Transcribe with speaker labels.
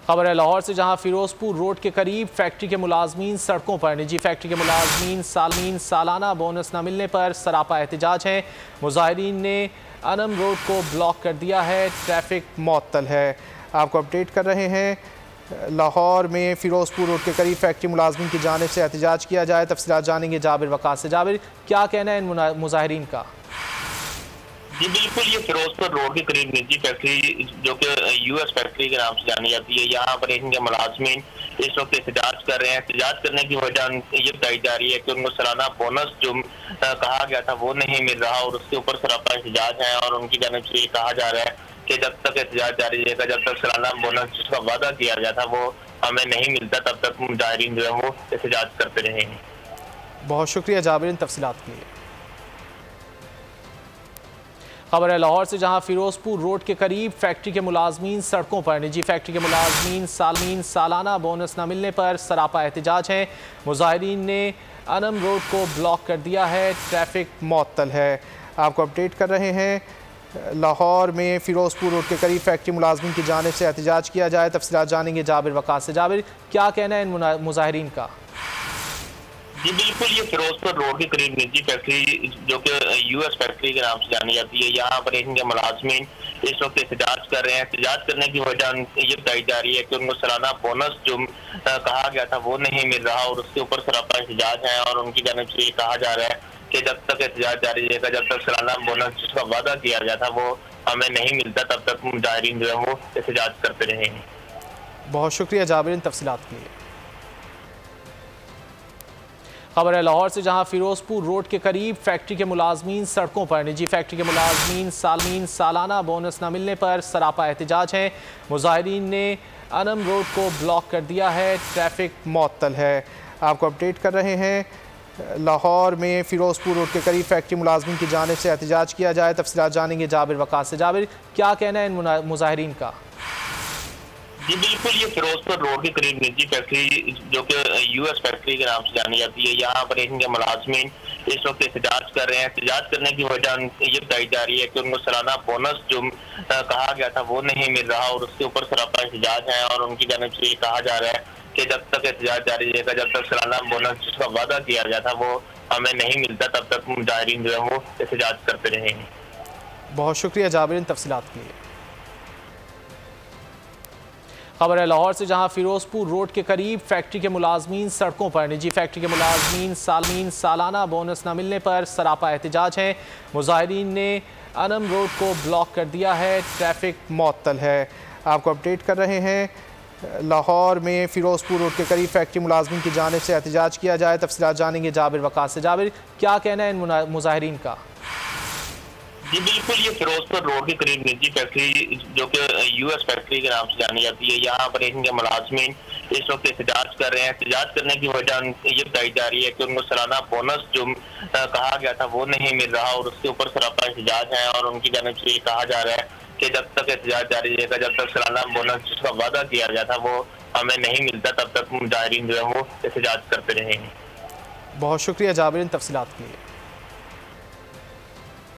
Speaker 1: खबर है लाहौर से, जहां फिरोजपुर रोड के करीब फैक्ट्री के मुलाजमीन सड़कों पर। निजी फैक्ट्री के मुलाजमीन सालाना बोनस न मिलने पर सरापा एहतजाज हैं। मुजाहिरीन ने अनम रोड को ब्लॉक कर दिया है, ट्रैफिक मुअत्तल है। आपको अपडेट कर रहे हैं। लाहौर में फिरोजपुर रोड के करीब फैक्ट्री मुलाजमीन की जानिब से एहतजाज किया जाए। तफसीलात जानेंगे जाबिर वकास से। जाबिर, क्या कहना है इन मुजाहिरीन का?
Speaker 2: जी बिल्कुल, ये फिरोजपुर रोड के करीब निजी फैक्ट्री जो कि यूएस फैक्ट्री के नाम से जानी जाती है, यहाँ पर इनके मुलाजमीन इस वक्त एहतजाज कर रहे हैं। एहतजाज करने की वजह ये बताई जा रही है कि उनको सालाना बोनस जो कहा गया था वो नहीं मिल रहा और उसके ऊपर सरापा एहतजाज है। और उनकी जानिब से ये कहा जा रहा है कि जब तक एहतजाज जारी रहेगा, जब तक सालाना बोनस जिसका वादा किया गया था वो हमें नहीं मिलता, तब तक मुजाहिरीन जो है वो एहतजाज करते रहेंगे।
Speaker 1: बहुत शुक्रिया जाबिर इन तफसीलात के लिए। खबर है लाहौर से, जहां फिरोजपुर रोड के करीब फैक्ट्री के मुलाजमीन सड़कों पर। निजी फैक्ट्री के मुलाजमीन सालाना बोनस न मिलने पर सरापा एहतजाज हैं। मुजाहिरीन ने अनम रोड को ब्लॉक कर दिया है, ट्रैफिक मुअत्तल है। आपको अपडेट कर रहे हैं। लाहौर में फिरोजपुर रोड के करीब फैक्ट्री मुलाजमीन की जानिब से एहतजाज किया जाए। तफसीलात जानेंगे जाबिर वकास से। जाबिर, क्या कहना है इन मुजाहिरीन का?
Speaker 2: जी बिल्कुल, ये फिरोजपुर रोड के करीब निजी फैक्ट्री जो कि यूएस फैक्ट्री के नाम से जानी जाती है, यहाँ पर इनके मुलाजमीन इस वक्त एहतजाज कर रहे हैं। एहतजाज करने की वजह ये बताई जा रही है कि उनको सालाना बोनस जो कहा गया था वो नहीं मिल रहा और उसके ऊपर सरापा एहतजाज है। और उनकी जानिब से ये कहा जा रहा है कि जब तक एहतजाज जारी रहेगा, जब तक सालाना बोनस जिसका वादा किया गया था वो हमें नहीं मिलता, तब तक मुजाहिरीन जो है वो एहतजाज करते रहेंगे।
Speaker 1: बहुत शुक्रिया जाबिर इन तफसीलात के लिए। खबर है लाहौर से, जहां फिरोजपुर रोड के करीब फैक्ट्री के मुलाजमीन सड़कों पर। निजी फैक्ट्री के मुलाजमीन सालाना बोनस न मिलने पर सरापा एहतजाज हैं। मुजाहिरीन ने अनम रोड को ब्लॉक कर दिया है, ट्रैफिक मुअत्तल है। आपको अपडेट कर रहे हैं। लाहौर में फिरोजपुर रोड के करीब फैक्ट्री मुलाजमीन की जानिब से एहतजाज किया जाए। तफसीलात जानेंगे जाबिर वकास से। जाबिर, क्या कहना है इन मुजाहिरीन का?
Speaker 2: जी बिल्कुल, ये फिरोजपुर रोड के करीब निजी फैक्ट्री जो कि यूएस फैक्ट्री के नाम से जानी जाती है, यहाँ पर इनके मुलाजमीन इस वक्त एहतजाज कर रहे हैं। एहतजाज करने की वजह ये बताई जा रही है कि उनको सालाना बोनस जो कहा गया था वो नहीं मिल रहा और उसके ऊपर सरापा एहतजाज है। और उनकी जानिब से ये कहा जा रहा है कि जब तक एहतजाज जारी रहेगा, जब तक सालाना बोनस जिसका वादा किया गया था वो हमें नहीं मिलता, तब तक मुजाहिरीन जो है वो एहतजाज करते रहेंगे।
Speaker 1: बहुत शुक्रिया जाबिर इन तफसीलात के लिए। खबर है लाहौर से, जहां फिरोजपुर रोड के करीब फैक्ट्री के मुलाजमीन सड़कों पर। निजी फैक्ट्री के मुलाजमीन सालाना बोनस न मिलने पर सरापा एहतजाज हैं। मुजाहिरीन ने अनम रोड को ब्लॉक कर दिया है, ट्रैफिक मुअत्तल है। आपको अपडेट कर रहे हैं। लाहौर में फिरोजपुर रोड के करीब फैक्ट्री मुलाजमीन की जानिब से एहतजाज किया जाए। तफसीलात जानेंगे जाबिर वकास से। जाबिर, क्या कहना है इन मुजाहिरीन का?
Speaker 2: जी बिल्कुल, ये फिरोजपुर रोड के करीब निजी फैक्ट्री जो कि यूएस फैक्ट्री के नाम से जानी जाती है, यहाँ पर इनके मुलाजमीन इस वक्त एहतजाज कर रहे हैं। एहतजाज करने की वजह ये बताई जा रही है कि उनको सालाना बोनस जो कहा गया था वो नहीं मिल रहा और उसके ऊपर सरापा एहतजाज है। और उनकी जानिब से ये कहा जा रहा है कि जब तक एहतजाज जारी रहेगा, जब तक सालाना बोनस जिसका वादा किया गया था वो हमें नहीं मिलता, तब तक मुजाहिरीन जो है वो एहतजाज करते रहेंगे।
Speaker 1: बहुत शुक्रिया जाबिर इन तफसीलात के लिए।